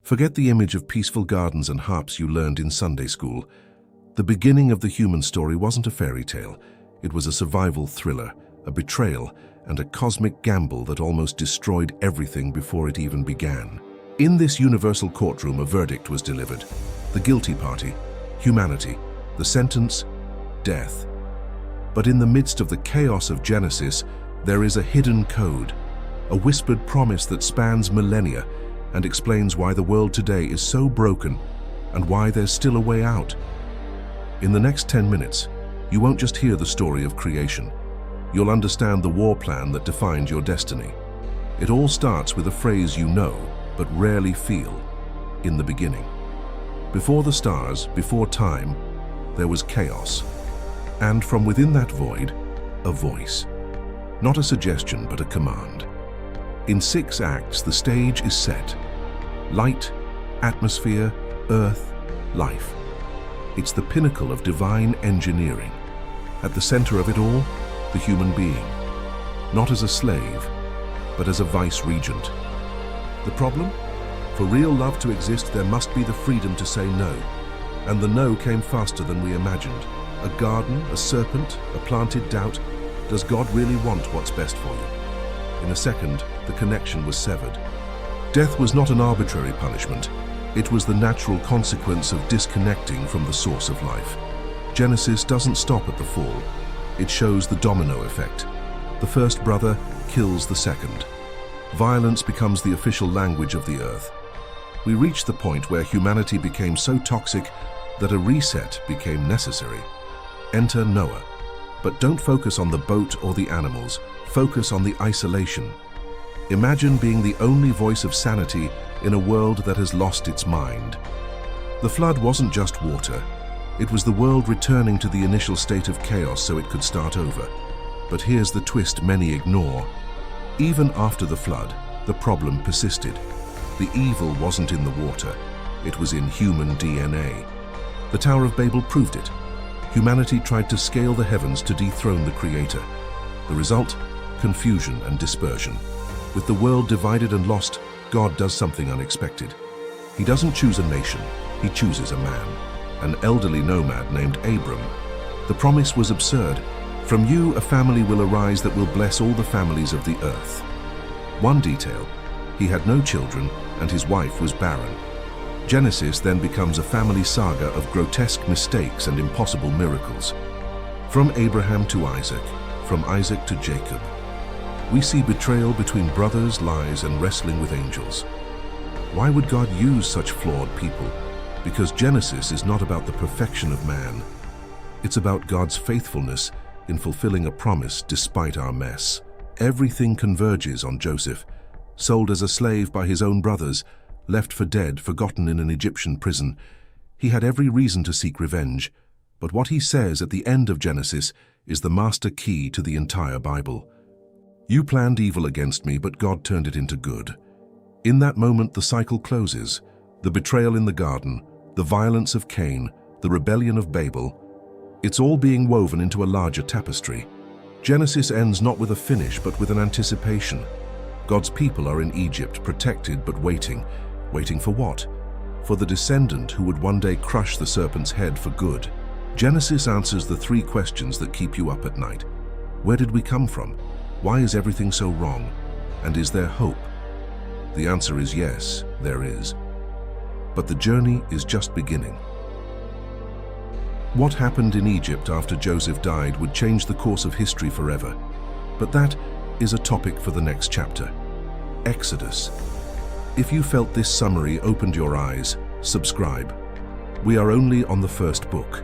Forget the image of peaceful gardens and harps you learned in Sunday school. The beginning of the human story wasn't a fairy tale. It was a survival thriller, a betrayal, and a cosmic gamble that almost destroyed everything before it even began. In this universal courtroom, a verdict was delivered. The guilty party, humanity. The sentence, death. But in the midst of the chaos of Genesis, there is a hidden code, a whispered promise that spans millennia and explains why the world today is so broken and why there's still a way out. In the next 10 minutes, you won't just hear the story of creation. You'll understand the war plan that defined your destiny. It all starts with a phrase you know, but rarely feel: in the beginning. Before the stars, before time, there was chaos. And from within that void, a voice. Not a suggestion, but a command. In 6 acts, the stage is set. Light, atmosphere, earth, life. It's the pinnacle of divine engineering. At the center of it all, the human being. Not as a slave, but as a vice-regent. The problem? For real love to exist, there must be the freedom to say no. And the no came faster than we imagined. A garden, a serpent, a planted doubt. Does God really want what's best for you? In a second, the connection was severed. Death was not an arbitrary punishment. It was the natural consequence of disconnecting from the source of life. Genesis doesn't stop at the fall. It shows the domino effect. The first brother kills the second. Violence becomes the official language of the earth. We reached the point where humanity became so toxic that a reset became necessary. Enter Noah. But don't focus on the boat or the animals. Focus on the isolation. Imagine being the only voice of sanity in a world that has lost its mind. The flood wasn't just water. It was the world returning to the initial state of chaos so it could start over. But here's the twist many ignore. Even after the flood, the problem persisted. The evil wasn't in the water. It was in human DNA. The Tower of Babel proved it. Humanity tried to scale the heavens to dethrone the Creator. The result? Confusion and dispersion. With the world divided and lost, God does something unexpected. He doesn't choose a nation, he chooses a man, an elderly nomad named Abram. The promise was absurd. From you a family will arise that will bless all the families of the earth. One detail, he had no children and his wife was barren. Genesis then becomes a family saga of grotesque mistakes and impossible miracles. From Abraham to Isaac, from Isaac to Jacob. We see betrayal between brothers, lies, and wrestling with angels. Why would God use such flawed people? Because Genesis is not about the perfection of man. It's about God's faithfulness in fulfilling a promise despite our mess. Everything converges on Joseph, sold as a slave by his own brothers, left for dead, forgotten in an Egyptian prison. He had every reason to seek revenge, but what he says at the end of Genesis is the master key to the entire Bible. You planned evil against me, but God turned it into good. In that moment, the cycle closes. The betrayal in the garden, the violence of Cain, the rebellion of Babel. It's all being woven into a larger tapestry. Genesis ends not with a finish, but with an anticipation. God's people are in Egypt, protected but waiting. Waiting for what? For the descendant who would one day crush the serpent's head for good. Genesis answers the 3 questions that keep you up at night. Where did we come from? Why is everything so wrong? And is there hope? The answer is yes, there is. But the journey is just beginning. What happened in Egypt after Joseph died would change the course of history forever. But that is a topic for the next chapter. Exodus. If you felt this summary opened your eyes, subscribe. We are only on the first book.